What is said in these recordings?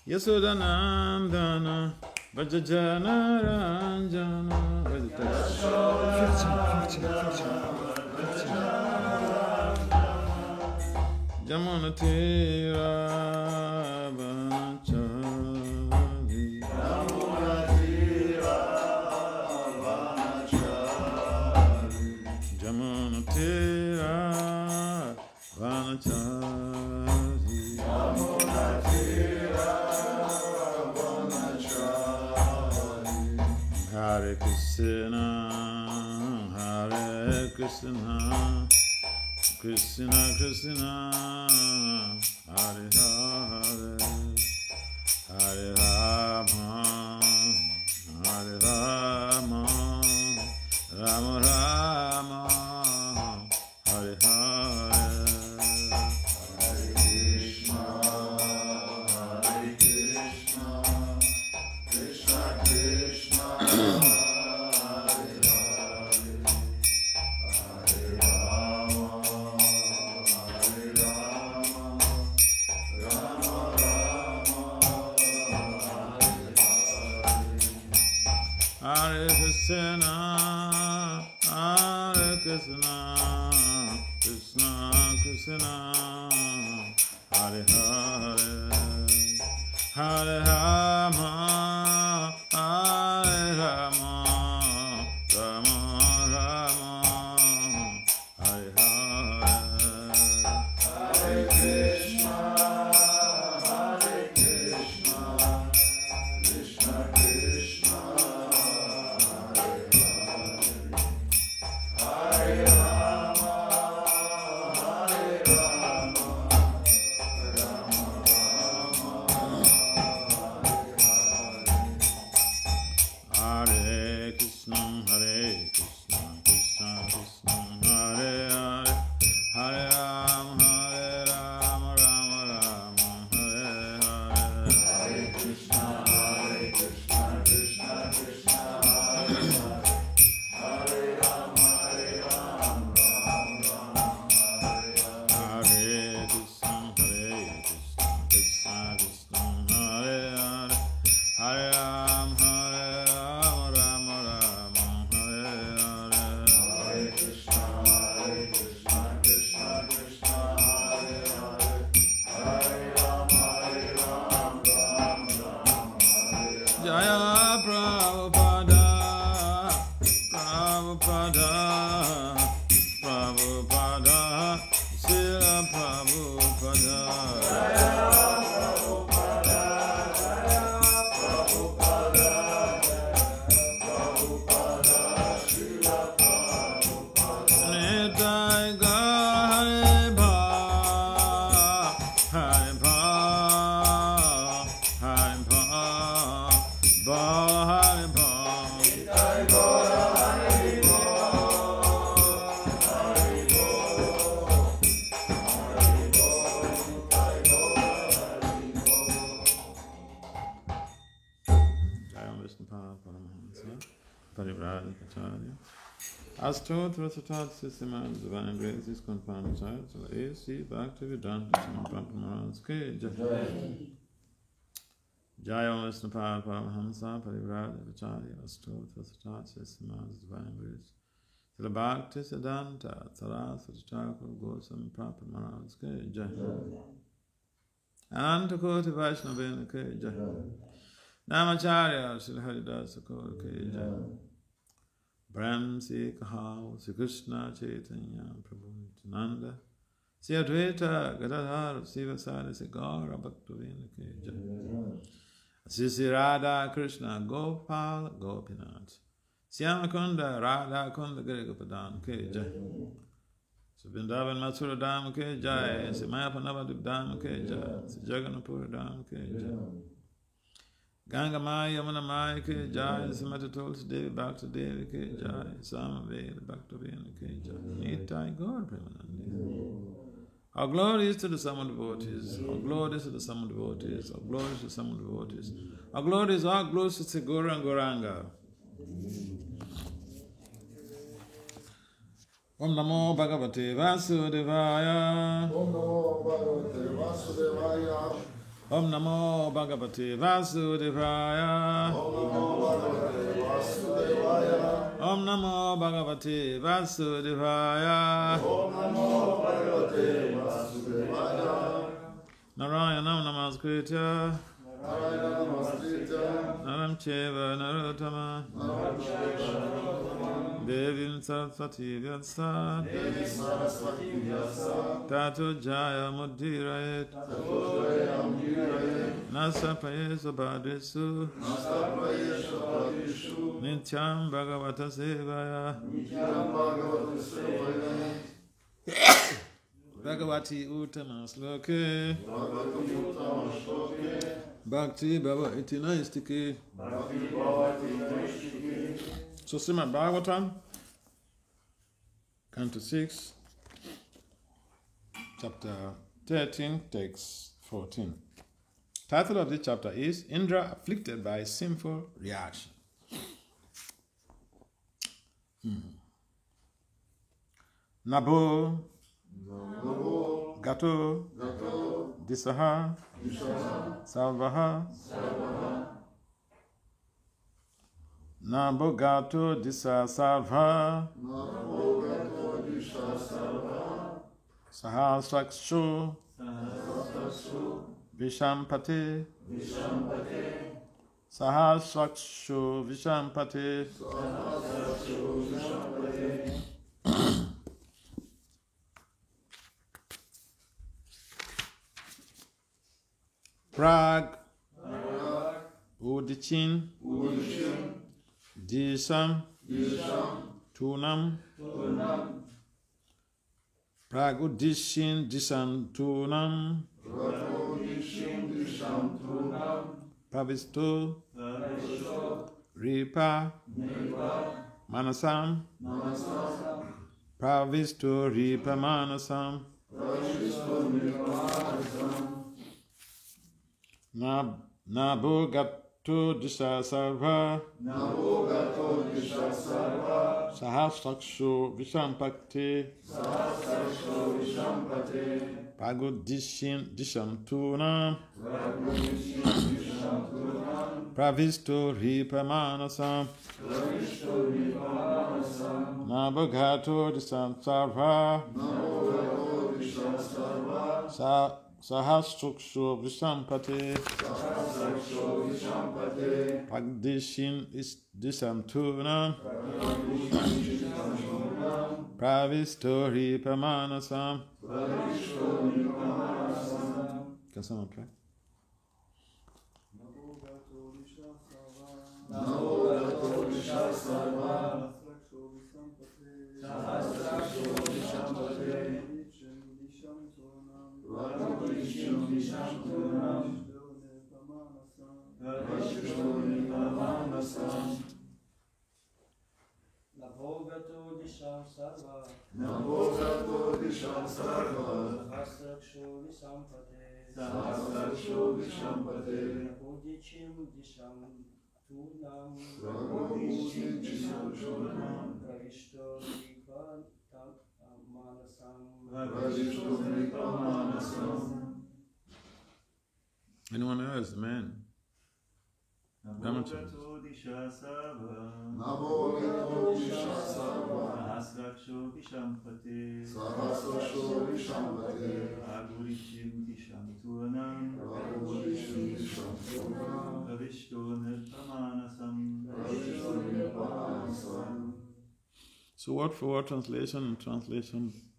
Yasodhanandana Vajajana Ranjana. Where's the text? 15. Jamunatira Vanachari. Jamunatira Vanachari. Hare Krishna, Hare Krishna, Krishna Krishna, Hare Hare, Hare Rama, Hare Rama, Rama Rama, Hare Hare. Hare Krishna, Hare Krishna, Krishna Krishna, Hare Hare, Hare Rama, Hare Rama, Rama Rama, Hare Hare. Hare Krishna, Hare Krishna, Krishna Krishna, Hare Hare, Hare Rama, Hare Rama, Rama Rama, Hare Hare. Hare Krishna, Hare Krishna, Krishna Krishna, Hare Hare, Hare Rama, Hare Rama, Rama Rama, Hare Krishna, Hare Krishna, Krishna Krishna, Hare Hare, Hare Rama, Rama Rama, Hare Hare. Hare Krishna, Krishna Krishna, Hare Hare, Hare Rama, Rama Rama, Hare Hare. Hare Krishna, Krishna Krishna, Hare Hare, Hare Rama, Rama Rama, Hare Hare. Hare Krishna, Krishna Krishna, Hare Hare, Hare Rama, Rama Rama, Hare Hare. Jaya Prabhupada, Prabhupada, Prabhupada, Srila Prabhupada. Jaya Prabhupada, Jaya Prabhupada, Prabhupada, Srila Prabhupada. Nitai Gaur Hare Bhav, Hare Bhav, Hare Bhav, Bhav Hare Bhav. Nitai Gaur Hare Bhav, Hare Bhav, Hare Bhav, Nitai Gaur Hare Bhav. Jai Vishnupada Paramahansa Parivrajacharya. Astot Vasatat Sissiman Divine Grace is confirmed child. So A.C. Bhakti Vedanta Swami Maharaj Ke Jai. Jaya Vishnupada Paramahansa Parivrajacharya. Astot Vasatat Sissiman Divine Grace. Srila Bhakti Siddhanta Saraswati Thakur Goswami Prabhupada Maharaj Ke Jai. Ananta Koti Vaishnavena Ke Jai. Namacharya Srila Haridas Thakur Ke Jai. Brahm Se Kahao Sri Krishna Chaitanya Prabhu Nityananda Sri Advaita Gadadhar Sivasari Sri Gaura Bhaktivinoda Ke Jai. Sri Radha Krishna Gopal Gopinath Syamakunda Radha Kunda Girigapadan Ke Jai. Sri Vrindavan Mathura Dham Ke Jai. Sri Mayapanavadip Dham Ke Jai. Sri Jagannapura Dham Ke Jai. Ganga Maya Yamuna Maya Ke Jai. Srimati Tulsi Devi Bhakti Devi Ke Jai. Samaveda Bhaktivinoda Ke Jai. Nitai Gaur Premanandi. Our glory is to the sum of devotees. Our glory is to the sum of devotees. Our glory is to the sum of devotees. Our glory is all glory to Sri Gaura and Gauranga. Om Namo Bhagavate Vasudevaya. Om Namo Bhagavate Vasudevaya. Om Namo Bhagavate Vasudevaya. Om Namo Bhagavate Vasudevaya. Narayanam Namaskritya Naram Cheva Narottama Devim Saraswati Vyasa Tato Jaya Mudirayet Nasa Prayesu Bhadesu Nityam Bhagavata Sevaya Bhagavati Uttama Sloke Bhakti Bhava Itinaistiki. So Srimad Bhagavatam, Canto 6, Chapter 13, Text 14. Title of this chapter is Indra Afflicted by Sinful Reaction. Nabo Gato Disaha Salvaha Nabo Gato Disa Salva Sahasrakshu Vishampate Sahasrakshu Vishampate Prag Udichin Disham Tunam Prag Udichin Disham Tunam Pravisto Ripa Manasam Pravisto Ripa Manasam Nabo Gato Disha Sarva Sahasrakshu Vishampakti Pagodishin Dishantuna Pravisto Ripamanasam Nabo Gato Disha Sarva Sahasrakshu Vishampate Pagdishin Disantuna Pravisto Ripamanasam. Can someone play? Navogato Disham Sarva Sahasrakshu Visampate Navodichim Disham Tunam Pravishto Manasam. Anyone else, man? Navogato Disha Sarva Sahasrakshu Vishampate Agurichim Disham Tunam Pravishto Nirpamanasam. So word for word translation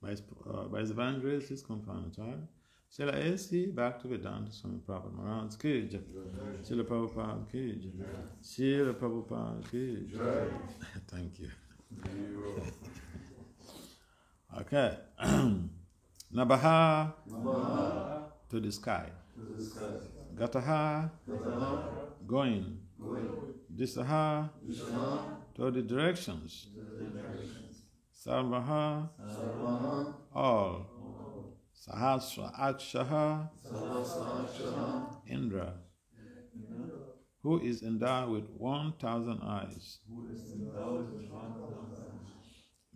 by the Evangelist is confirmatory. Srila A.C. Bhaktivedanta Swami Prabhupada Maharaj ki jai. Srila Prabhupada ki jai. Srila Prabhupada ki jai. Thank you. Okay. Nabaha to the sky. Gataha going. Disaha to the directions. Sarvaha all. Sahasra Akshaha Indra, who is endowed with 1,000 eyes.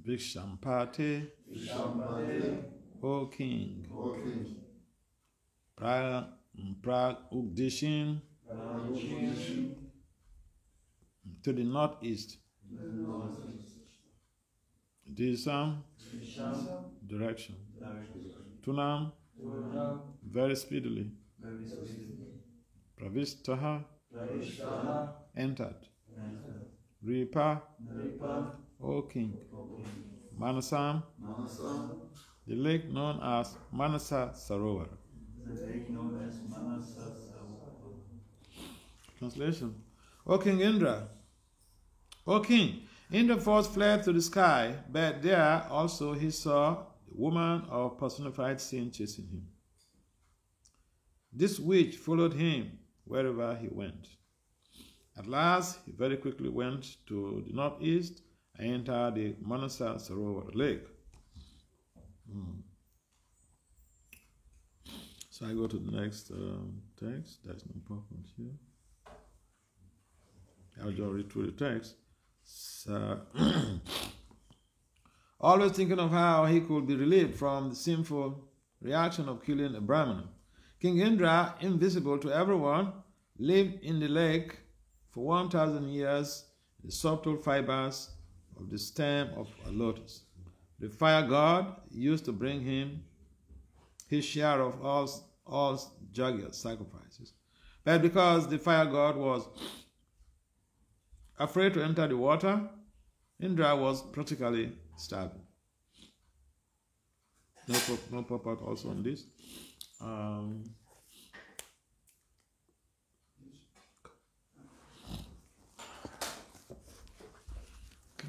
Vishampate, O King. Prag-Ugdishin to the northeast. Disam direction. Tunam very speedily. Pravistaha entered. Ripa O king. Manasam the lake known as Manasa Sarovar. Translation. O King Indra, O King, Indra first fled to the sky, but there also he saw a woman of personified sin chasing him. This witch followed him wherever he went. At last, he very quickly went to the northeast and entered the Manasa Sarovar lake. So I go to the next text. There's no problem here. I'll just read through the text. So, always thinking of how he could be relieved from the sinful reaction of killing a Brahmana. King Indra, invisible to everyone, lived in the lake for 1,000 years in the subtle fibers of the stem of a lotus. The fire god used to bring him his share of all Jagya sacrifices. But because the fire god was afraid to enter the water, Indra was practically starving. No pop out also on this. Can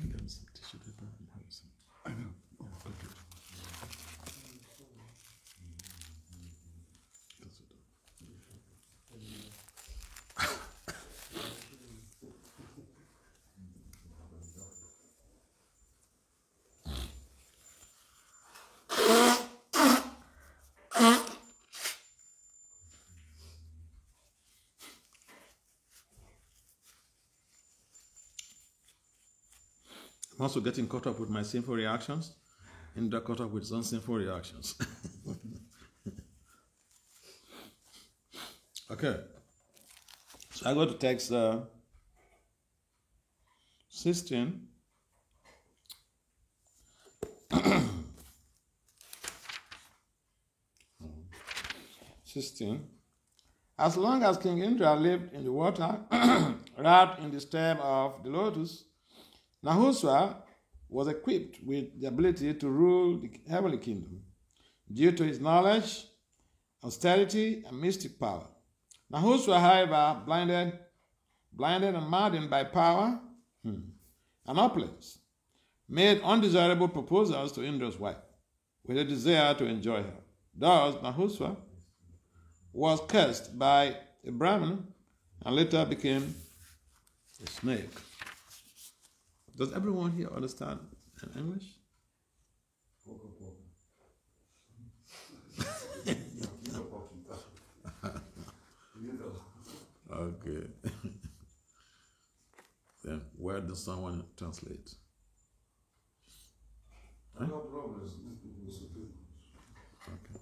you get me some tissue paper and have some? I know. Oh, okay. I'm also getting caught up with my sinful reactions. Indra caught up with his own sinful reactions. Okay. So I go to text 16. 16. As long as King Indra lived in the water, wrapped in the stem of the lotus, Nahuswa was equipped with the ability to rule the heavenly kingdom due to his knowledge, austerity, and mystic power. Nahuswa, however, blinded and maddened by power and opulence, made undesirable proposals to Indra's wife with a desire to enjoy her. Thus, Nahuswa was cursed by a Brahmin and later became a snake. Does everyone here understand English? Okay. Then where does someone translate? Huh? No problem. Okay.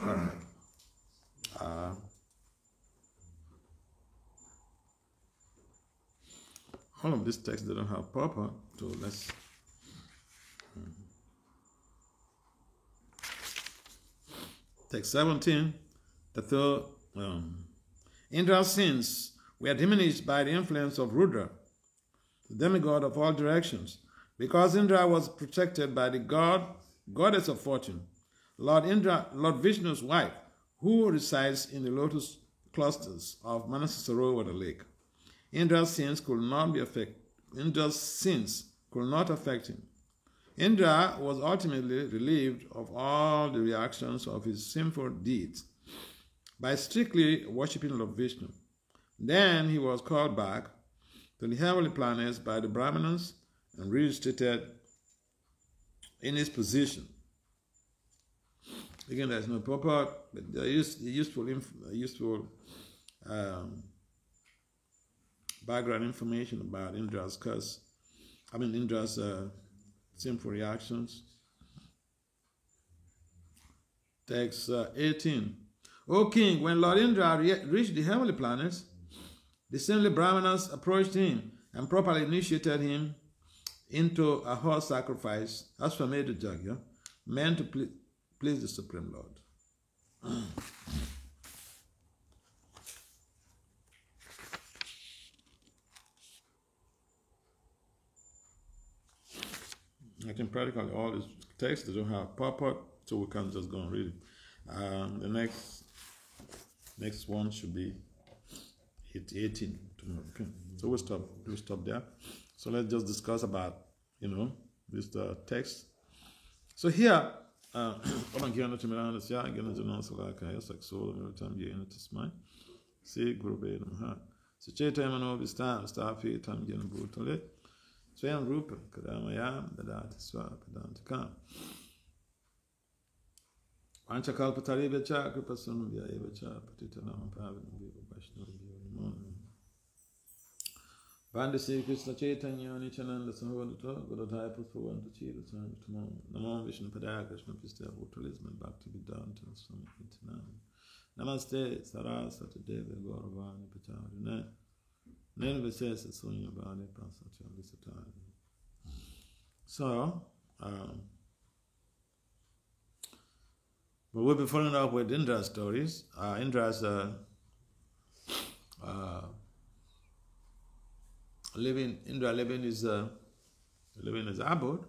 All right. All of these texts, they don't have proper, so let's... Text 17, that Indra's sins were diminished by the influence of Rudra, the demigod of all directions, because Indra was protected by the goddess of fortune, Lord Vishnu's wife, who resides in the lotus clusters of Manasa Sarovar lake. Indra's sins could not affect him. Indra was ultimately relieved of all the reactions of his sinful deeds by strictly worshipping Lord Vishnu. Then he was called back to the heavenly planets by the Brahmanas and reinstated in his position. Again, there's no purport, but there is useful background information about Indra's sinful reactions. Text 18. O king, when Lord Indra reached the heavenly planets, the saintly Brahmanas approached him and properly initiated him into a horse sacrifice as for made Jagya, meant to please the Supreme Lord. I think practically all these texts, they don't have purport, so we can't just go and read it. The next one should be 18 tomorrow. Okay. So we'll stop there. So let's just discuss about, this text. So here, Swayam Rupa Kadamayam Dadati Swapadantakam Vanchakalpatari Vacha Kripasunam Vyayevacha Patitanam Pavinam Viva Vaishnava Viva Vandasi Krishna Chaitanya Nichananda Sahodato Gurudhaya Puthavanta Chira Santamam Namo Vishnu Padaya Krishna Pista Utalism and Bhakti Vedanta Swami Itanam Namaste Saraswati Devi Gauravani Pacharine So, but we'll be following up with Indra's stories. Indra's living his abode,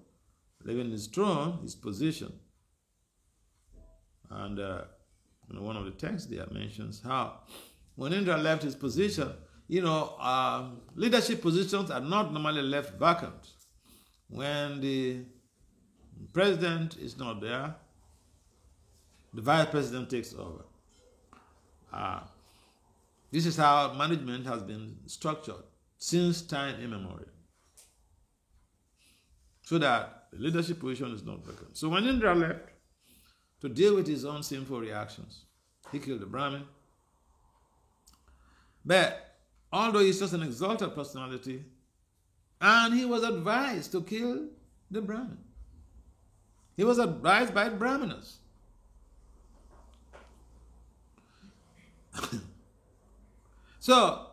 living his throne, his position. And one of the texts there mentions how when Indra left his position, leadership positions are not normally left vacant. When the president is not there, the vice president takes over. This is how management has been structured since time immemorial, so that the leadership position is not vacant. So when Indra left to deal with his own sinful reactions, he killed the Brahmin. But although he's just an exalted personality, and he was advised to kill the Brahmin. He was advised by Brahmanas. So,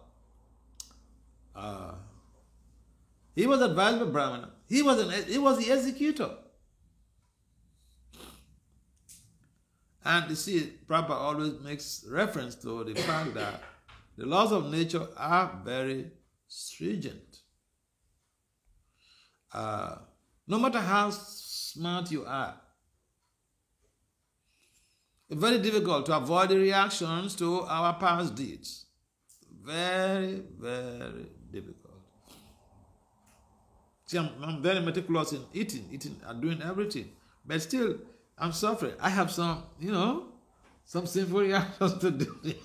he was advised by Brahmana. He was the executor. And you see, Prabhupada always makes reference to the fact that the laws of nature are very stringent. No matter how smart you are, it's very difficult to avoid the reactions to our past deeds. Very, very difficult. See, I'm very meticulous in eating and doing everything. But still, I'm suffering. I have some sinful reactions to do.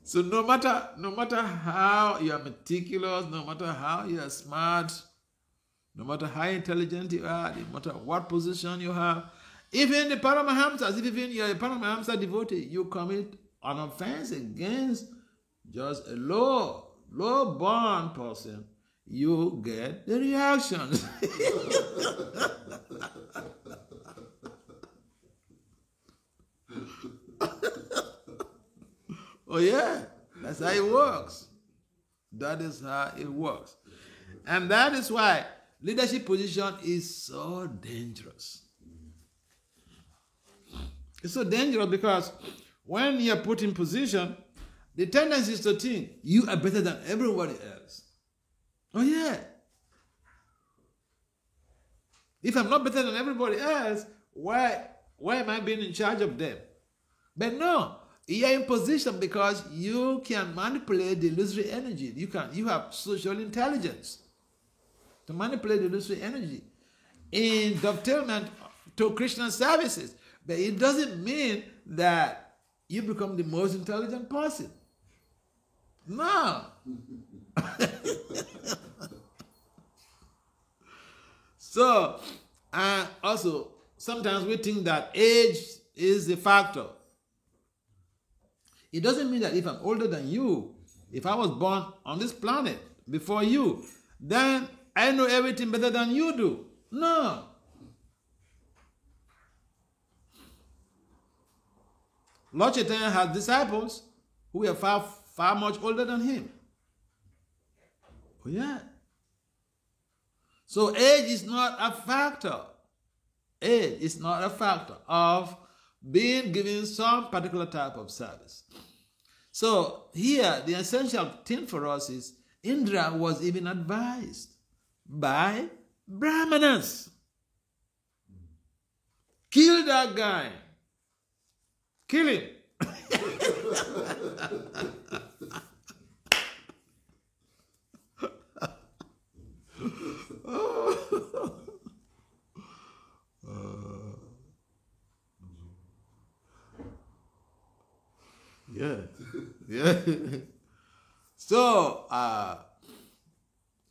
So no matter how you are meticulous, no matter how you are smart, no matter how intelligent you are, no matter what position you have, even the Paramahamsas, even you are a Paramahamsa devotee, you commit an offense against just a low-born person, you get the reactions. Oh yeah, that's how it works. That is how it works. And that is why leadership position is so dangerous. It's so dangerous because when you are put in position, the tendency is to think you are better than everybody else. Oh yeah. If I'm not better than everybody else, why am I being in charge of them? But no. You are in position because you can manipulate the illusory energy. You have social intelligence to manipulate the illusory energy in dovetailment to Krishna's services. But it doesn't mean that you become the most intelligent person. No. So, also, sometimes we think that age is a factor. It doesn't mean that if I'm older than you, if I was born on this planet before you, then I know everything better than you do. No. Lord Chaitanya had disciples who were far much older than him. Oh yeah. So age is not a factor. Age is not a factor of being given some particular type of service. So here, the essential thing for us is Indra was even advised by Brahmanas. Kill that guy. Kill him. Yeah. So,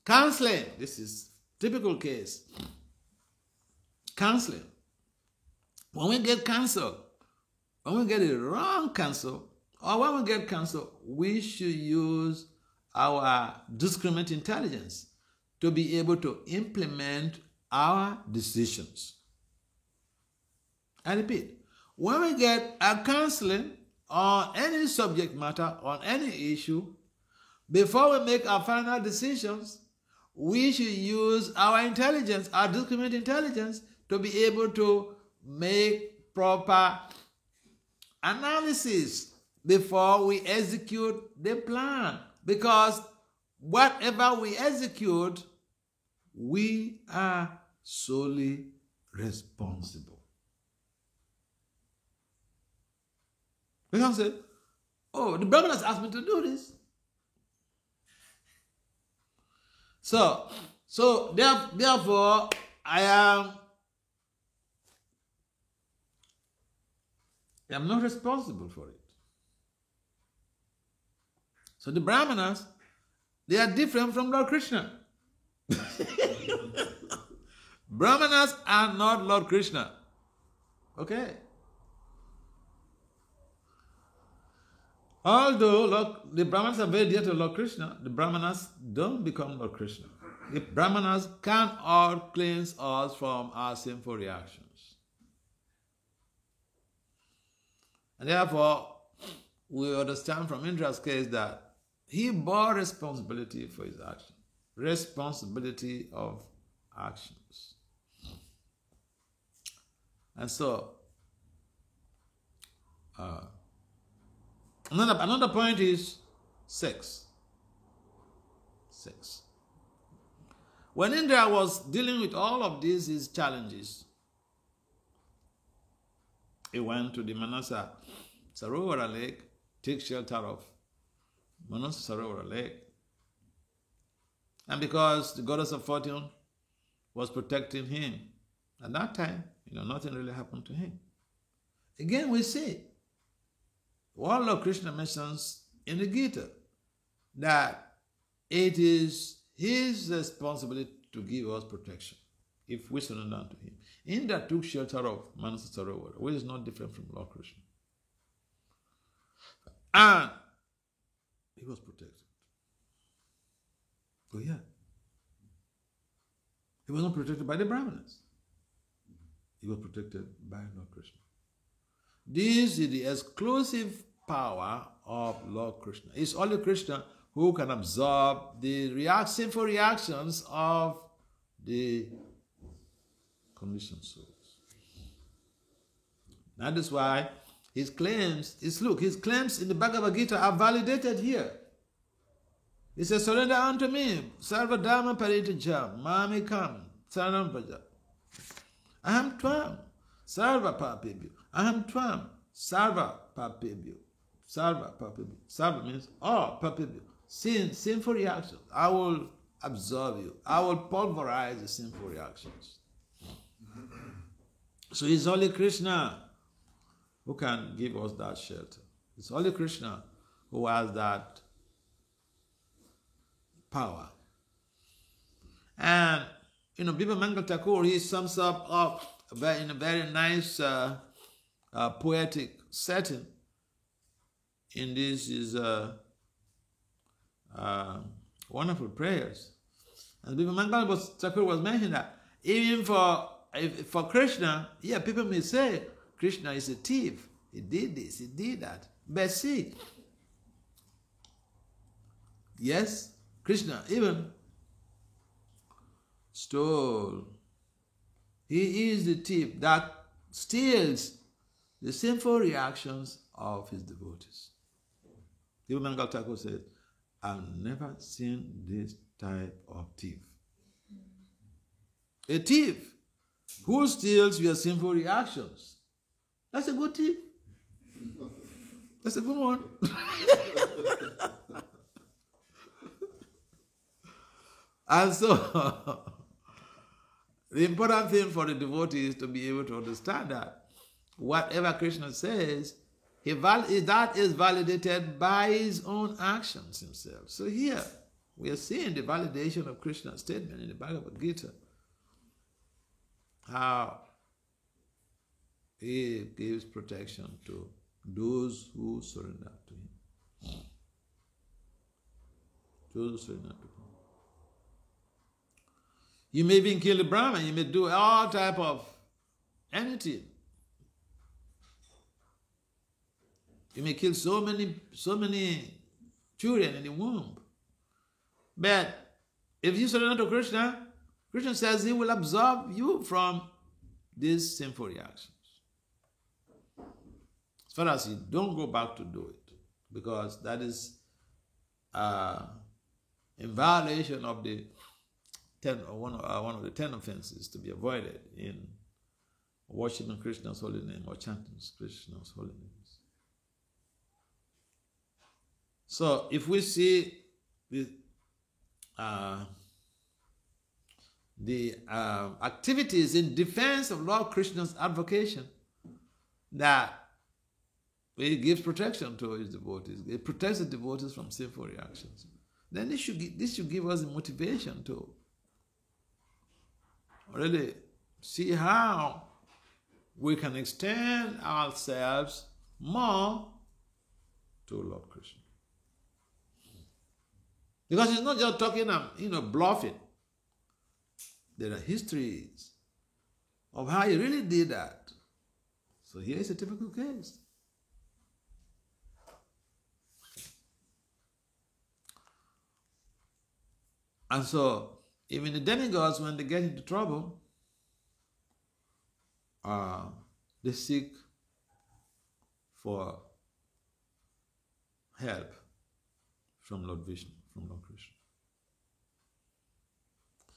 counseling, this is typical case. Counseling. When we get counsel, when we get the wrong counsel, or when we get counsel, we should use our discriminant intelligence to be able to implement our decisions. I repeat, when we get a counseling on any subject matter, on any issue, before we make our final decisions, we should use our intelligence, our discriminant intelligence, to be able to make proper analysis before we execute the plan. Because whatever we execute, we are solely responsible. We can say, oh, the Brahmanas asked me to do this. So therefore, I am not responsible for it. So the Brahmanas, they are different from Lord Krishna. Brahmanas are not Lord Krishna. Okay? Although the Brahmanas are very dear to Lord Krishna, the Brahmanas don't become Lord Krishna. The Brahmanas cannot cleanse us from our sinful reactions. And therefore, we understand from Indra's case that he bore responsibility for his action. Responsibility of actions. And so, another point is sex. Sex. When Indra was dealing with all of these challenges, he went to the Manasa Sarovara lake, take shelter of Manasa Sarovara lake. And because the goddess of fortune was protecting him, at that time, nothing really happened to him. Again, we see what Lord Krishna mentions in the Gita, that it is his responsibility to give us protection if we surrender unto him. Indra took shelter of Manasa Sarovara, which is not different from Lord Krishna. And he was protected. Oh yeah. He was not protected by the Brahmanas. He was protected by Lord Krishna. This is the exclusive power of Lord Krishna. It's only Krishna who can absorb the sinful reactions of the conditioned souls. That is why his claims in the Bhagavad Gita are validated here. He says, surrender unto me, sarva dharma paritijam, mamikam, saranam praja. Aham tvam, sarva papebhyo. Aham tvam, sarva papebhyo. Sarva papebhyo. Sarva means all papebhyo. Sinful reactions. I will absorb you. I will pulverize the sinful reactions. So it's only Krishna who can give us that shelter. It's only Krishna who has that power. And, Bipa Mangal Thakur, he sums up in a very nice poetic setting in these wonderful prayers. And Bipa Mangal Thakur was mentioning that even for Krishna, people may say Krishna is a thief. he did this, he did that. But see, yes, Krishna even stole. He is the thief that steals the sinful reactions of his devotees. Even Mangal Thakur said, I've never seen this type of thief. A thief who steals your sinful reactions. That's a good thief. That's a good one. And so, the important thing for the devotee is to be able to understand that whatever Krishna says, that is validated by his own actions himself. So here, we are seeing the validation of Krishna's statement in the Bhagavad Gita. How he gives protection to those who surrender to him. Those who surrender to him. You may even kill a Brahman, you may do all type of anything. You may kill so many children in the womb. But if you surrender to Krishna, Krishna says he will absolve you from these sinful reactions. As far as you don't go back to do it, because that is in violation of the one of the 10 offenses to be avoided in worshiping Krishna's holy name or chanting Krishna's holy names. So if we see the activities in defense of Lord Krishna's advocation, that he gives protection to his devotees, he protects the devotees from sinful reactions, then this should give us a motivation to really see how we can extend ourselves more to Lord Krishna. Because he's not just talking and bluffing. There are histories of how he really did that. So here is a typical case. And so, even the demigods, when they get into trouble, they seek for help from Lord Vishnu, from Lord Krishna.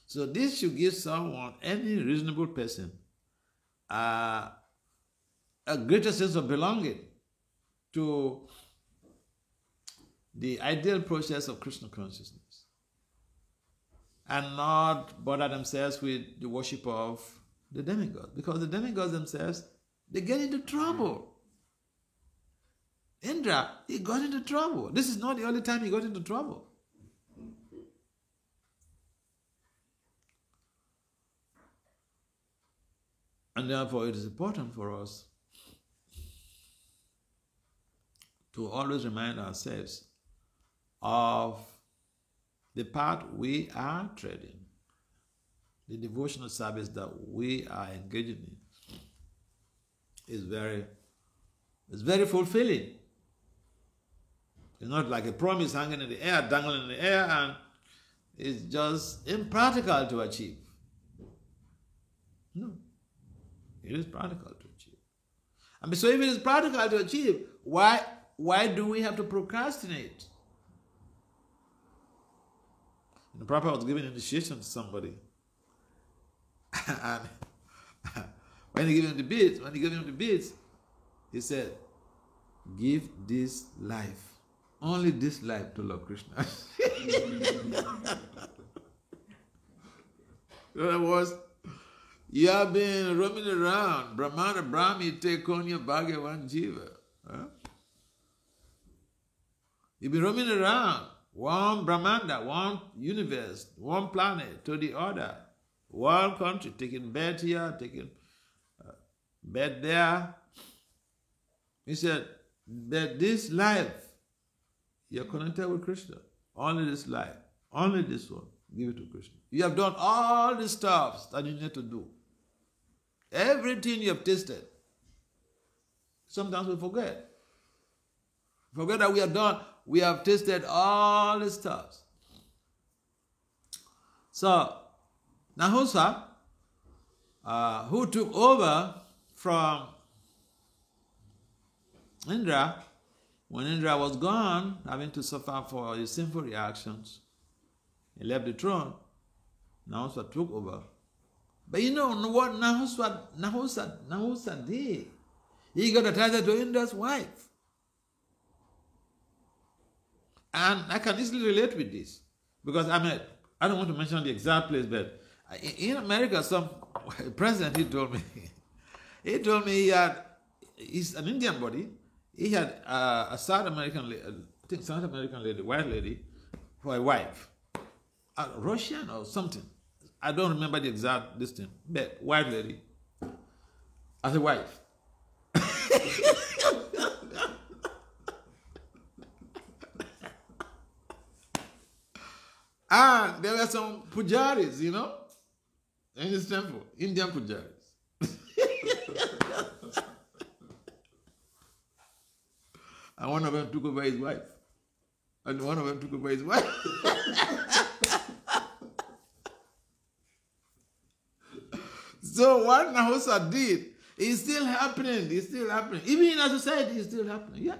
So this should give someone, any reasonable person, a greater sense of belonging to the ideal process of Krishna consciousness, and not bother themselves with the worship of the demigods, because the demigods themselves, they get into trouble. Indra, he got into trouble. This is not the only time he got into trouble. And therefore it is important for us to always remind ourselves of the path we are treading, the devotional service that we are engaging in is very fulfilling. It's not like a promise hanging in the air, dangling in the air, and it's just impractical to achieve. No, it is practical to achieve. And so if it is practical to achieve, why do we have to procrastinate? The Prabhupada was giving initiation to somebody. And when he gave him the beads, he said, give this life, only this life to Lord Krishna. In other words, you have been roaming around, Brahmana, Brahmi, Tekonya, Bhagavan, Jiva. Huh? You've been roaming around, one Brahmanda, one universe, one planet to the other, one country, taking bed here, taking bed there. He said that this life, you're connected with Krishna. Only this life, only this one, give it to Krishna. You have done all the stuff that you need to do. Everything you have tasted. Sometimes we forget. Forget that we are done. We have tasted all the stuff. So, Nahusa, who took over from Indra, when Indra was gone, having to suffer for his sinful reactions, he left the throne. Nahusa took over. But you know what Nahusa did? He got attached to Indra's wife. And I can easily relate with this. Because I don't want to mention the exact place, but in America, some president, he told me he's an Indian body. He had a South American lady, white lady, for a wife. A Russian or something. I don't remember the exact distance, but white lady as a wife. And there were some pujaris, in his temple, Indian pujaris. And one of them took over his wife. So what Nahusa did is still happening. Even in our society, it's still happening. Yeah.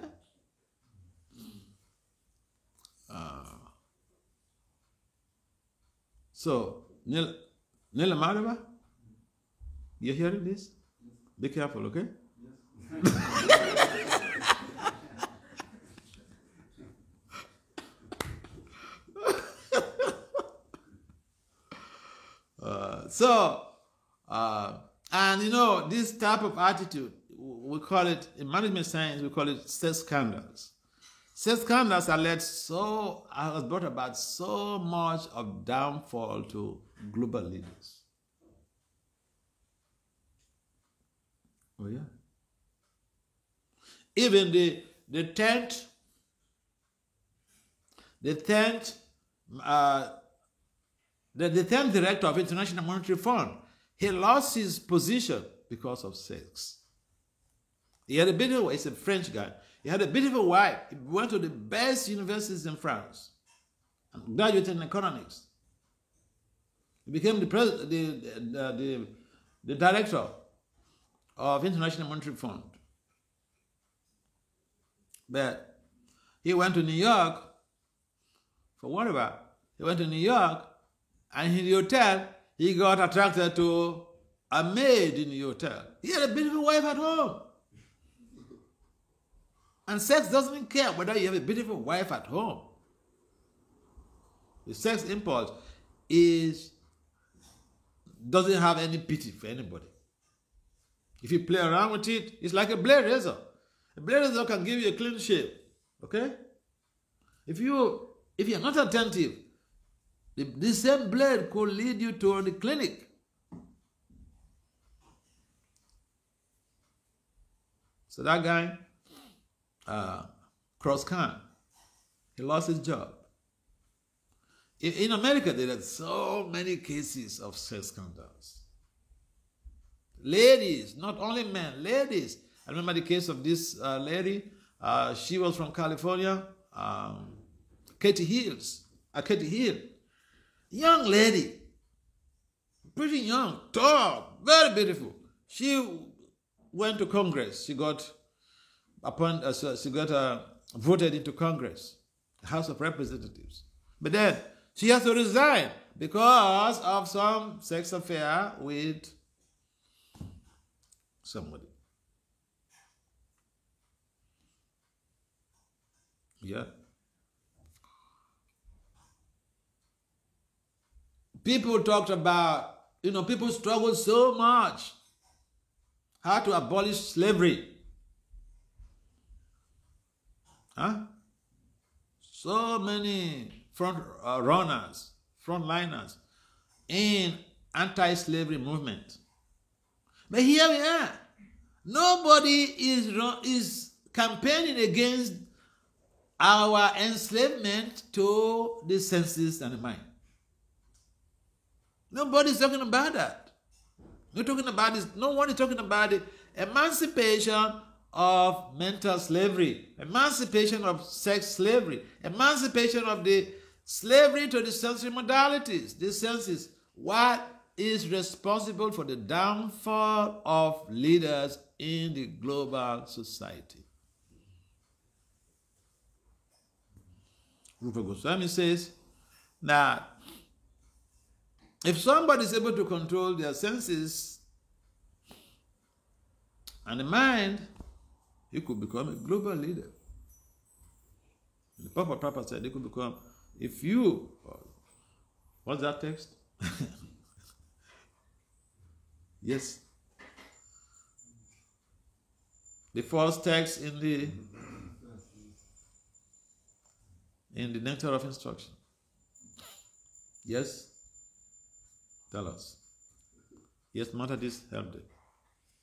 So, Nila Madhava, you hearing this? Be careful, okay? And this type of attitude, we call it, in management science, we call it sex scandals. Sex scandals has brought about so much of downfall to global leaders. Oh yeah. Even the 10th director of International Monetary Fund, he lost his position because of sex. He had a beautiful, he's a French guy. He had a beautiful wife. He went to the best universities in France and graduated in economics. He became the director of International Monetary Fund. But he went to New York for whatever. He went to New York, and in the hotel, he got attracted to a maid in the hotel. He had a beautiful wife at home. And sex doesn't care whether you have a beautiful wife at home. The sex impulse doesn't have any pity for anybody. If you play around with it, it's like a blade razor. A blade razor can give you a clean shave. Okay? If you're not attentive, the same blade could lead you to the clinic. So that guy, Cross-Khan, he lost his job. In America, there are so many cases of sex scandals. Ladies, not only men, ladies. I remember the case of this lady. She was from California, Katie Hill. Young lady, pretty young, tall, very beautiful. She went to Congress. She got voted into Congress, House of Representatives. But then she has to resign because of some sex affair with somebody. Yeah. People talked about, people struggled so much how to abolish slavery. So many frontliners in anti-slavery movement. But here we are. Nobody is campaigning against our enslavement to the senses and the mind. Nobody's talking about that. No one is talking about the emancipation of mental slavery, emancipation of sex slavery, emancipation of the slavery to the sensory modalities. These senses, what is responsible for the downfall of leaders in the global society? Rupa Goswami says that if somebody is able to control their senses and the mind, he could become a global leader. The Papa said he could become, if you, what's that text? Yes. The first text in the Nectar of Instruction. Yes? Tell us. Yes, Matadis helped it.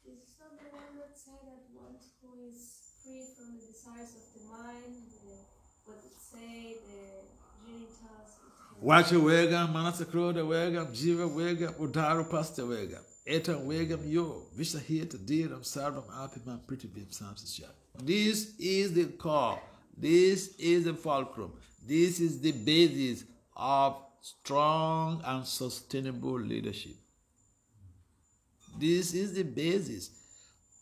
Is not the one that say that one who is free from the desires of the mind, what it say, the genitals? Wacha wegam, manasakroda wegam, jiva wegam, udaru pasta wegam, etam wegam yo, vishahita diram sarvam apimam pritibim samsasya. This is the core. This is the fulcrum. This is the basis of strong and sustainable leadership. This is the basis.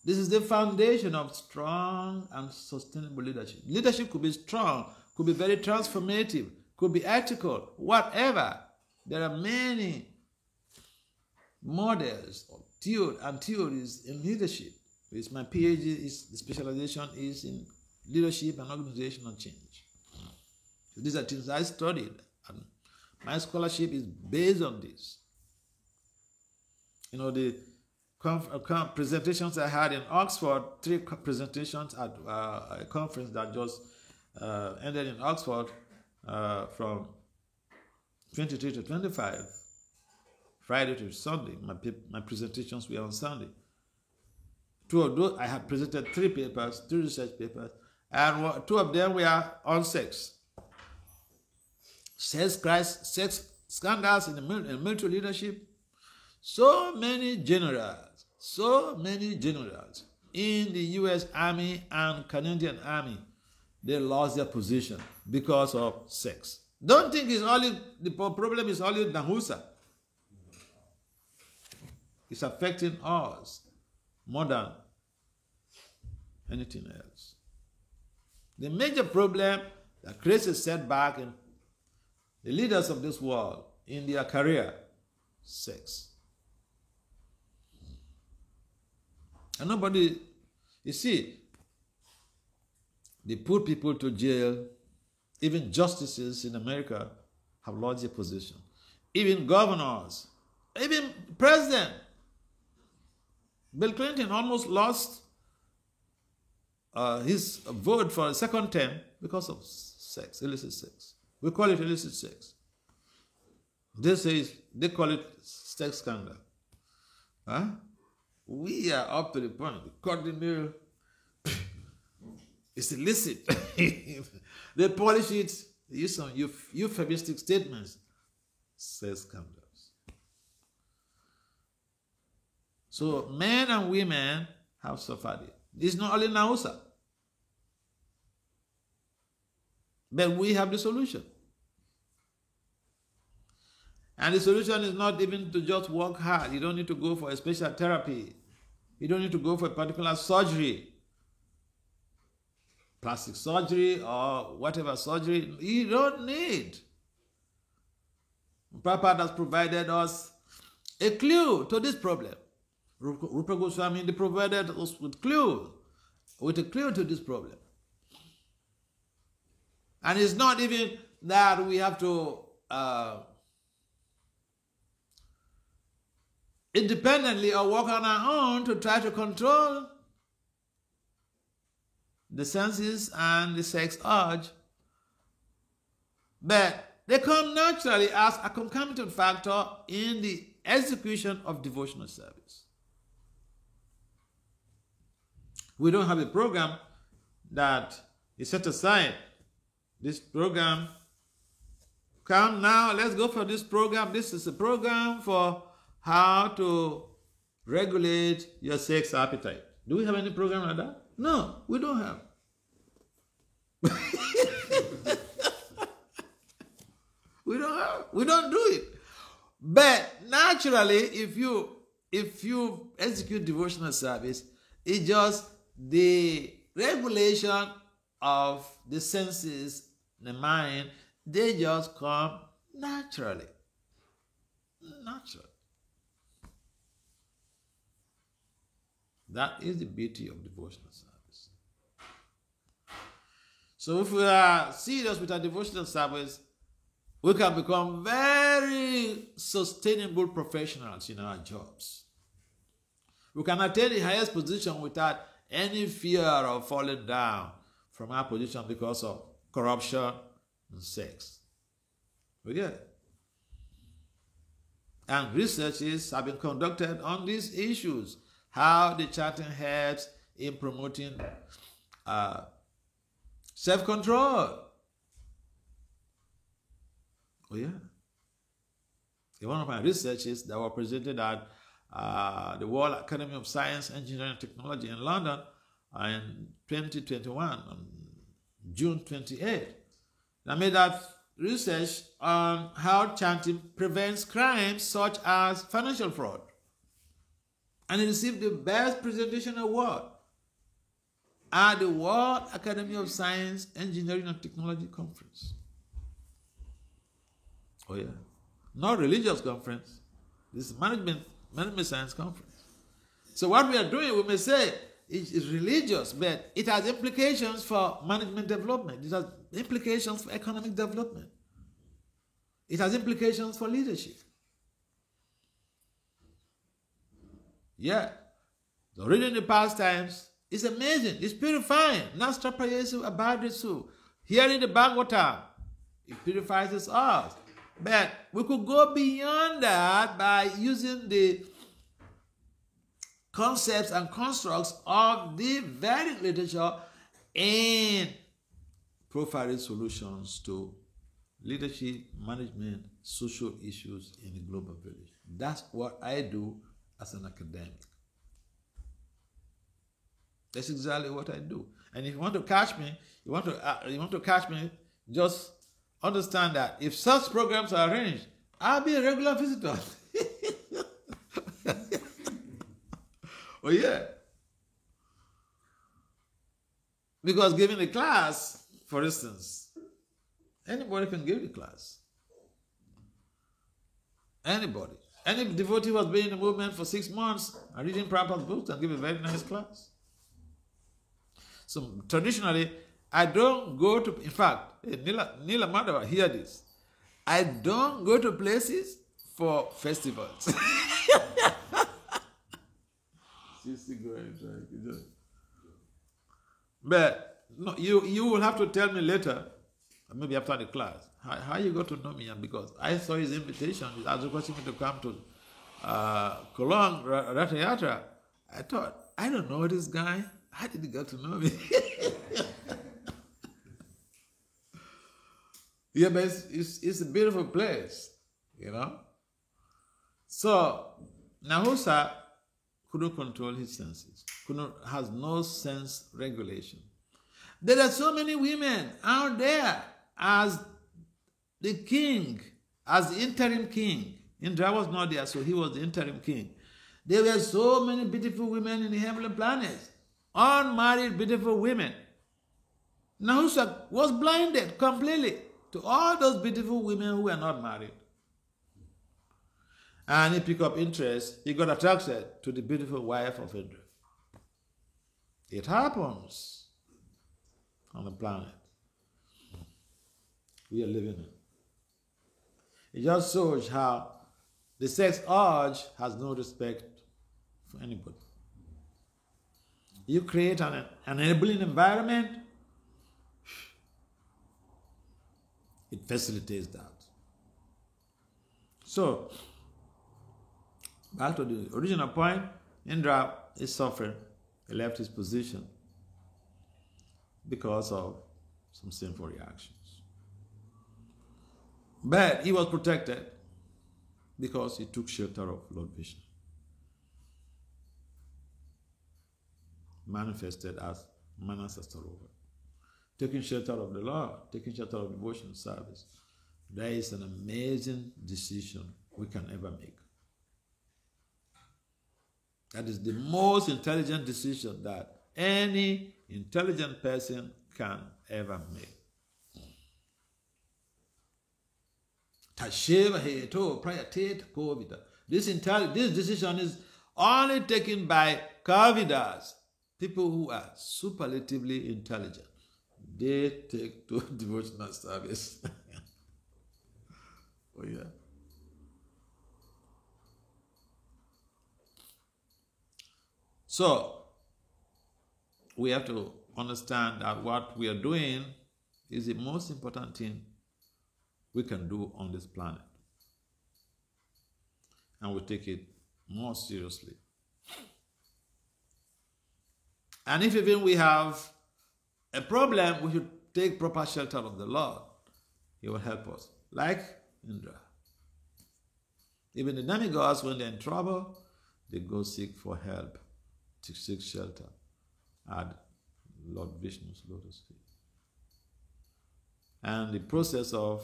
This is the foundation of strong and sustainable leadership. Leadership could be strong, could be very transformative, could be ethical, whatever. There are many models of theories in leadership. With my PhD, the specialization is in leadership and organizational change. So these are things I studied, and my scholarship is based on this. You know, the presentations I had in Oxford, 3 presentations at a conference that just ended in Oxford from 23 to 25, Friday to Sunday. My presentations were on Sunday. 2 of those, I had presented 3 papers, 3 research papers, and 2 of them were on sex. Sex scandals in the military leadership. So many generals in the U.S. Army and Canadian Army, they lost their position because of sex. Don't think the problem is only Nahusa. It's affecting us more than anything else. The major problem that creates a setback in the leaders of this world in their career, sex. And nobody, you see, they put people to jail. Even justices in America have lost their position. Even governors, even president. Bill Clinton almost lost his vote for a second term because of sex, illicit sex. We call it illicit sex. They call it sex scandal. Huh? We are up to the point. The cardinal is illicit. They polish it, they use some euphemistic statements. Sex scandals. So men and women have suffered it. This is not only Nausa. But we have the solution. And the solution is not even to just work hard. You don't need to go for a special therapy. You don't need to go for a particular surgery. Plastic surgery or whatever surgery. You don't need. Prabhupada has provided us a clue to this problem. Rupa Goswami provided us with a clue to this problem. And it's not even that we have to independently or work on our own to try to control the senses and the sex urge, but they come naturally as a concomitant factor in the execution of devotional service. We don't have a program that is set aside. This program, come now, let's go for this program. This is a program for how to regulate your sex appetite. Do we have any program like that? No, we don't have. We don't do it. But naturally, if you execute devotional service, it's just the regulation of the senses, the mind, they just come naturally. Naturally. That is the beauty of devotional service. So if we are serious with our devotional service, we can become very sustainable professionals in our jobs. We can attain the highest position without any fear of falling down from our position because of corruption and sex. We get it? And researches have been conducted on these issues, how the chanting helps in promoting self-control. Oh yeah. In one of my researches that were presented at the World Academy of Science, Engineering and Technology in London in 2021, on June 28th, I made that research on how chanting prevents crimes such as financial fraud. And it received the best presentation award at the World Academy of Science, Engineering and Technology Conference. Oh yeah. Not religious conference. This is management science conference. So what we are doing, we may say, is religious, but it has implications for management development. It has implications for economic development. It has implications for leadership. Yeah. So reading the past times is amazing. It's purifying. Nastra Prayesu Abadrisu. Hearing the Bhagavatam, it purifies us. But we could go beyond that by using the concepts and constructs of the Vedic literature in providing solutions to leadership, management, social issues in the global village. That's what I do as an academic. That's exactly what I do. And if you want to catch me, just understand that if such programs are arranged, I'll be a regular visitor. Oh yeah. Because giving a class, for instance, anybody can give the class. Anybody. Any devotee who has been in the movement for 6 months and reading Prabhupada's books and give a very nice class. So traditionally, I don't go to, in fact, Nila Madhava, hear this. I don't go to places for festivals. But no, you will have to tell me later, maybe after the class, how you got to know me, because I saw his invitation. I was requesting me to come to Köln Ratha Yatra. I thought, I don't know this guy. How did he get to know me? Yeah, but it's a beautiful place, you know. So Nahusa couldn't control his senses, has no sense regulation. There are so many women out there as the king, as the interim king. Indra was not there, so he was the interim king. There were so many beautiful women in the heavenly planets, unmarried beautiful women. Nahusa was blinded completely to all those beautiful women who were not married. And he picked up interest, he got attracted to the beautiful wife of Indra. It happens on the planet we are living in. It just shows how the sex urge has no respect for anybody. You create an enabling environment, it facilitates that. So, back to the original point, Indra is suffering. He left his position because of some sinful reactions. But he was protected because he took shelter of Lord Vishnu, manifested as Manasastarova. Taking shelter of the Lord, taking shelter of devotional service, that is an amazing decision we can ever make. That is the most intelligent decision that any intelligent person can ever make. This decision is only taken by Kavidas, people who are superlatively intelligent. They take to devotional service. Oh yeah. So, we have to understand that what we are doing is the most important thing we can do on this planet. And we take it more seriously. And if even we have a problem, we should take proper shelter of the Lord. He will help us. Like Indra. Even the demigods, when they're in trouble, they go seek for help, to seek shelter at Lord Vishnu's lotus feet. And the process of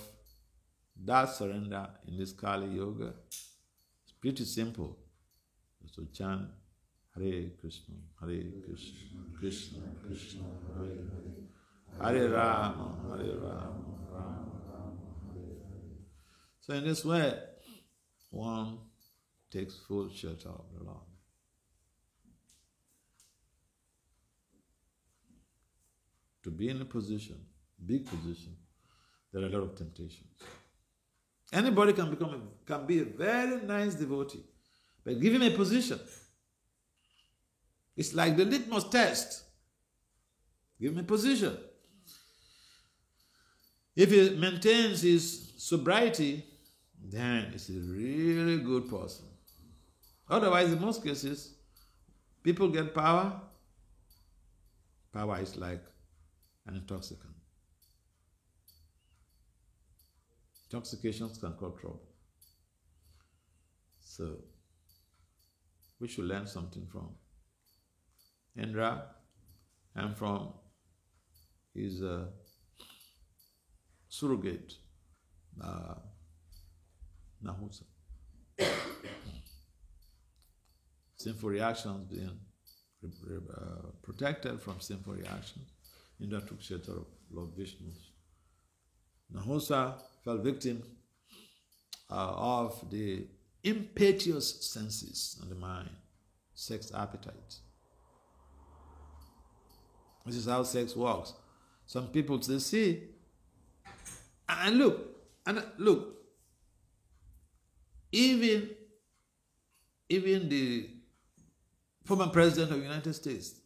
that surrender in this Kali Yoga is pretty simple. So chant Hare Krishna, Krishna Krishna, Hare Hare, Hare Rama, Hare Rama, Rama Rama, Hare Hare. So in this way, one takes full shelter of the Lord. To be in a position, big position, there are a lot of temptations. Anybody can be a very nice devotee, but give him a position. It's like the litmus test. Give him a position. If he maintains his sobriety, then he's a really good person. Otherwise, in most cases, people get power. Power is like an intoxicant. Intoxications can cause trouble. So, we should learn something from Indra and from his surrogate, Nahusa. Sinful reactions being protected from sinful reactions. Indra took shelter of Lord Vishnu's. Nahusa fell victim of the impetuous senses of the mind, sex appetite. This is how sex works. Some people say, see, and look, even the former president of the United States,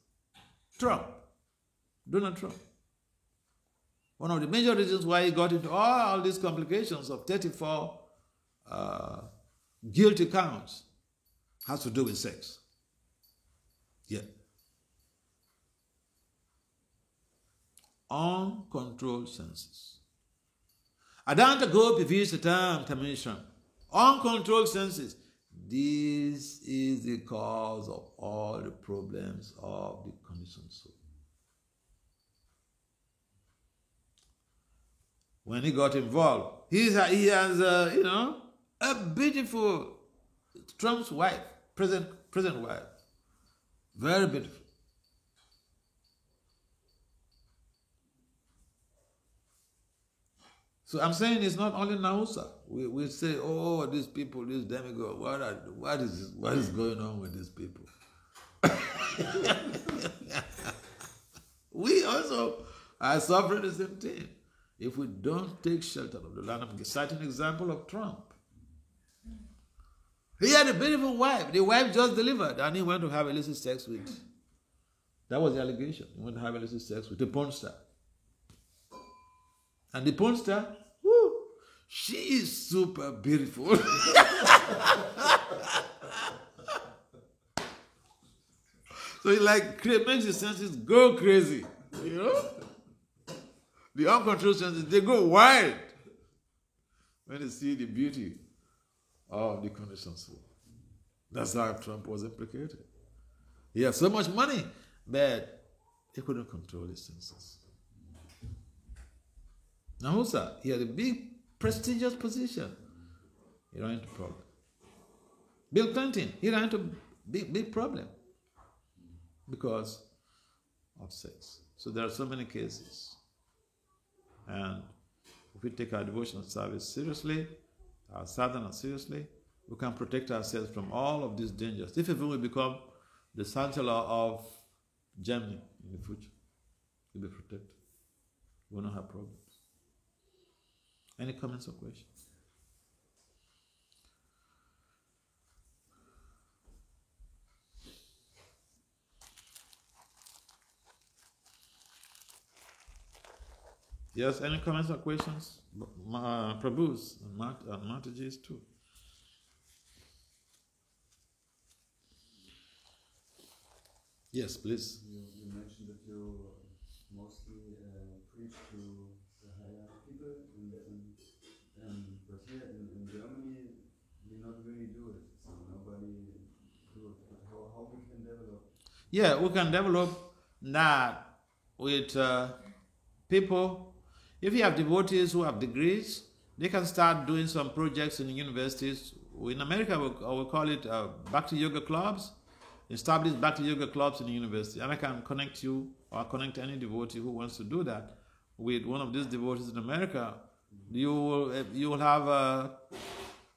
Donald Trump, one of the major reasons why he got into all these complications of 34 guilty counts has to do with sex. Yeah. Uncontrolled senses. Adanta gopi visatam tamishram. Uncontrolled senses. This is the cause of all the problems of the conditioned soul. When he got involved, he has a beautiful Trump's wife, present wife, very beautiful. So I'm saying it's not only Nahusa. We say, oh, these people, these demigods, what is going on with these people? We also are suffering the same thing. If we don't take shelter of the land, I'm citing an example of Trump. He had a beautiful wife. The wife just delivered, and he went to have illicit sex with. That was the allegation. He went to have illicit sex with a porn star. And the porn star, she is super beautiful. So he makes the senses go crazy, The uncontrolled senses, they go wild when they see the beauty of the conditioned soul. That's how Trump was implicated. He had so much money, but he couldn't control his senses. Nahusa, he had a big, prestigious position. He ran into problem. Bill Clinton, he ran into big problem because of sex. So there are so many cases. And if we take our devotional service seriously, our sadhana seriously, we can protect ourselves from all of these dangers. If we become the chancellor of Germany in the future, we'll be protected. We will not have problems. Any comments or questions? Yes, any comments or questions? Prabhus and Mataji's too. Yes, please. You mentioned that you mostly preach to the higher people, but here in Germany, we not really do it. So nobody do it. But how we can develop? Yeah, we can develop that with people. If you have devotees who have degrees, they can start doing some projects in universities. In America, we call it Bhakti Yoga clubs. Establish Bhakti Yoga clubs in the university. And I can connect you or connect any devotee who wants to do that with one of these devotees in America. You will have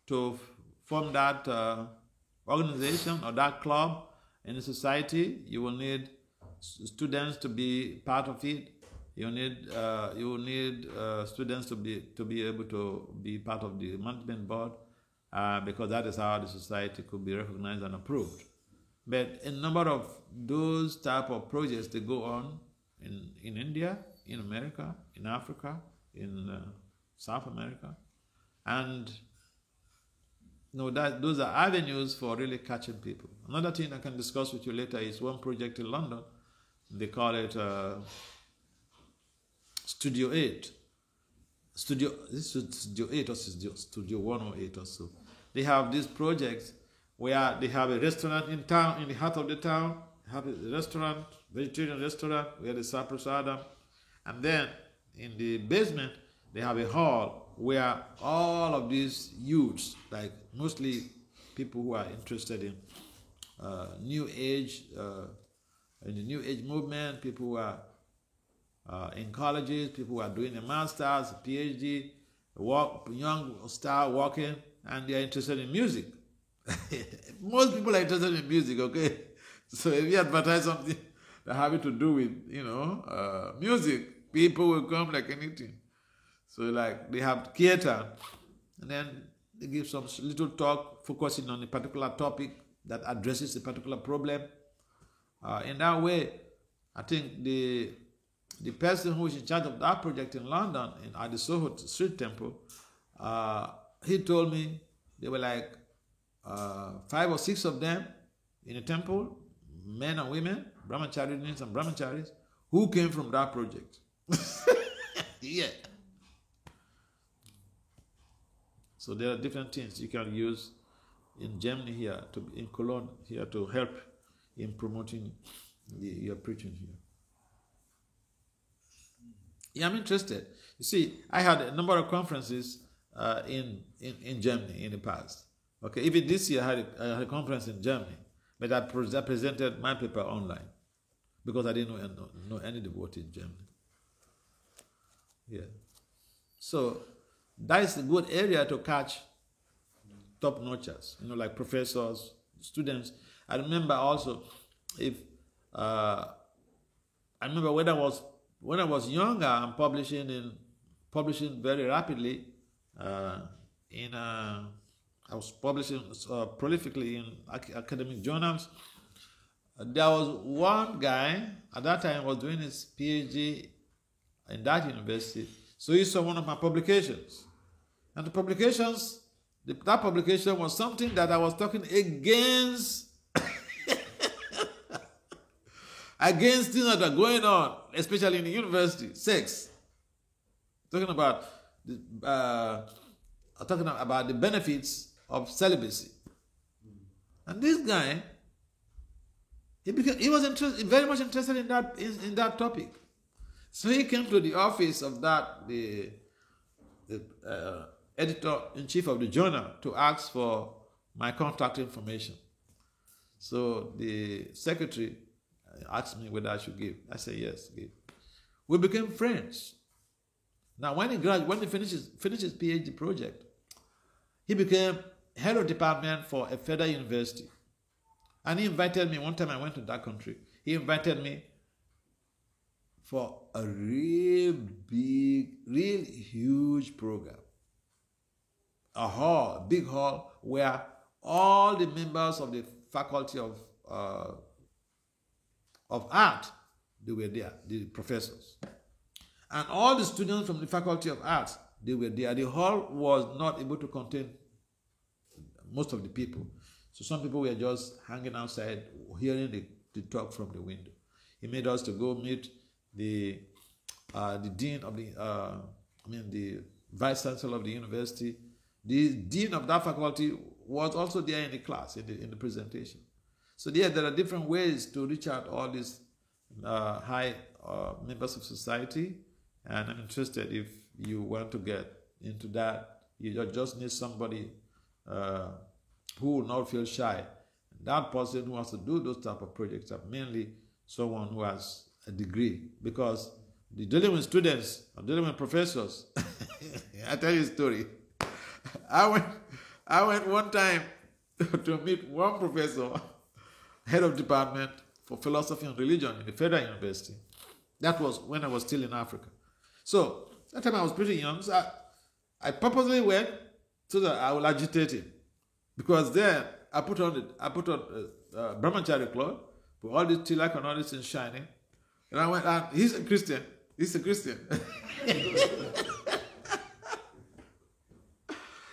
to form that organization or that club in the society. You will need students to be part of it. You will need students to be able to be part of the management board because that is how the society could be recognized and approved. But a number of those type of projects they go on in India, in America, in Africa, in South America, and those are avenues for really catching people. Another thing I can discuss with you later is one project in London. They call it Studio 8. This is Studio 8 or Studio 108 or so. They have these projects where they have a restaurant in town, in the heart of the town. They have a restaurant, vegetarian restaurant, where they serve prasadam. And then in the basement, they have a hall where all of these youths, like mostly people who are interested in New Age, in the New Age movement, people who are in colleges, people who are doing a master's, a PhD, young star walking, and they are interested in music. Most people are interested in music, okay? So if you advertise something that having to do with, music, people will come like anything. So like they have theater, and then they give some little talk focusing on a particular topic that addresses a particular problem. In that way, I think the person who is in charge of that project in London, at the Soho Street Temple, he told me there were like 5 or 6 of them in the temple, men and women, brahmacharis and brahmacharis, who came from that project. Yeah. So there are different things you can use in Germany here, in Cologne here, to help in promoting your preaching here. Yeah, I'm interested. You see, I had a number of conferences in Germany in the past. Okay, even this year I had a conference in Germany, but I presented my paper online because I didn't know any devotee in Germany. Yeah. So that is a good area to catch top-notchers, like professors, students. I remember also I remember when I was younger, I'm publishing very rapidly. I was publishing prolifically in academic journals. There was one guy at that time was doing his PhD in that university. So he saw one of my publications, and that publication was something that I was talking against. Against things that are going on, especially in the university, sex. Talking about the benefits of celibacy. And this guy He was very much interested in that topic. So he came to the office of the editor-in-chief of the journal to ask for my contact information. So the secretary asked me whether I should give. I said yes, give. We became friends. Now, when he finished his PhD project, he became head of department for a federal university. And he invited me, one time I went to that country, he invited me for a real big, real huge program. A big hall, where all the members of the faculty of art, they were there, the professors. And all the students from the faculty of arts, they were there. The hall was not able to contain most of the people. So some people were just hanging outside, hearing the talk from the window. He made us to go meet the dean of the vice chancellor of the university. The dean of that faculty was also there in the class, in the presentation. So there are different ways to reach out all these high members of society. And I'm interested, if you want to get into that, you just need somebody who will not feel shy. That person who wants to do those type of projects are mainly someone who has a degree, because the dealing with students, or dealing with professors, I tell you a story. I went one time to meet one professor, head of department for philosophy and religion in the Federal University. That was when I was still in Africa. So that time I was pretty young, so I purposely went so that I will agitate him, because then I put on brahmachari cloth, with all this tilak and all this things shining, and I went, and he's a Christian.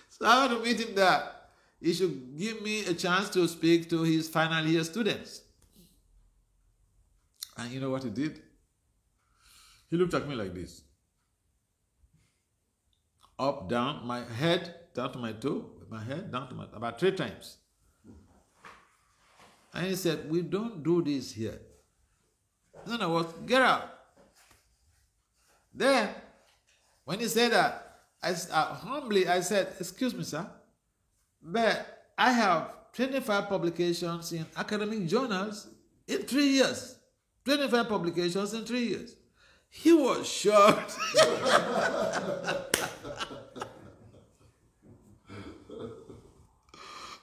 So I want to meet him there. He should give me a chance to speak to his final year students. And you know what he did? He looked at me like this. Up, down, my head down to my toe, my head down to my, about 3 times. And he said, we don't do this here. In other words, get out. Then, when he said that, humbly I said, excuse me, sir, but I have 25 publications in academic journals in 3 years. 25 publications in 3 years. He was shocked.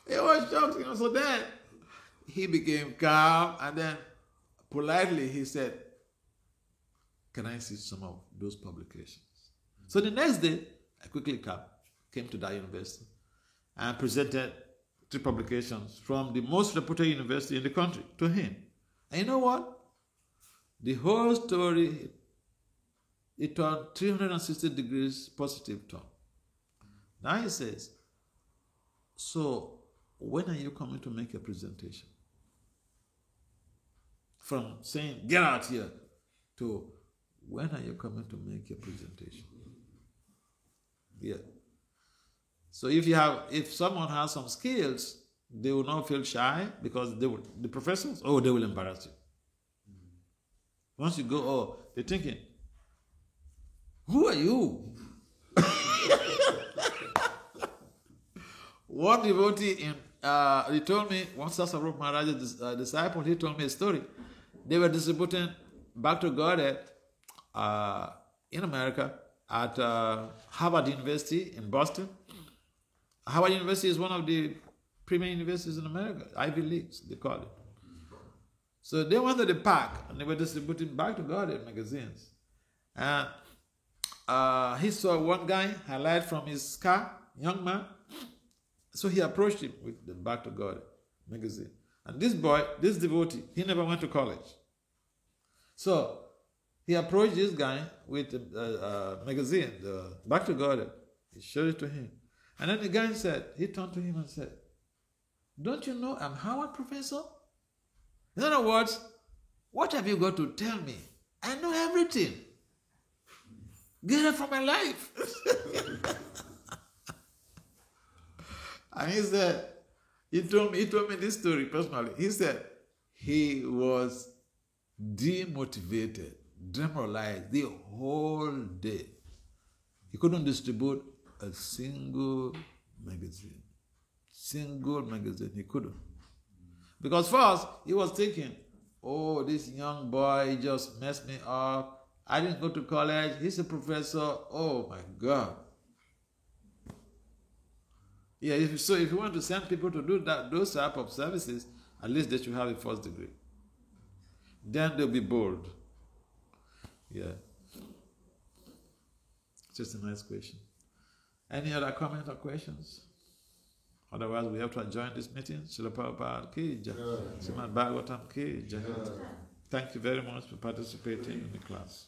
He was shocked, So then he became calm, and then politely he said, can I see some of those publications? So the next day, I quickly came to that university and presented 3 publications from the most reputed university in the country to him. And you know what? The whole story, it turned 360 degrees positive turn. Now he says, so when are you coming to make a presentation? From saying, get out here, to when are you coming to make a presentation? Yeah. So if someone has some skills, they will not feel shy, because the professors, they will embarrass you. Once you go, they're thinking, who are you? One devotee he told me, one Sasarup Maharaj's disciple, he told me a story. They were distributing Bhakti in America at Harvard University in Boston. Harvard University is one of the premier universities in America, Ivy Leagues, they call it. So they went to the park and they were distributing Bhakti magazines. And he saw one guy highlight from his car, young man. So he approached him with the Bhakti magazine. And this boy, this devotee, he never went to college. So he approached this guy with a magazine, the Bhakti. He showed it to him. And then the guy he turned to him and said, don't you know I'm Howard professor? In other words, what have you got to tell me? I know everything. Get out from my life. And he said, he told me this story personally. He said, he was demotivated, demoralized the whole day. He couldn't distribute a single magazine. He couldn't. Because first, he was thinking, oh, this young boy just messed me up. I didn't go to college. He's a professor. Oh, my God. Yeah, if you want to send people to do those type of services, at least they should have a first degree. Then they'll be bold. Yeah. Just a nice question. Any other comment or questions? Otherwise, we have to adjourn this meeting. Srila Prabhupada ki jai. Srimad Bhagavatam ki jai. Thank you very much for participating in the class.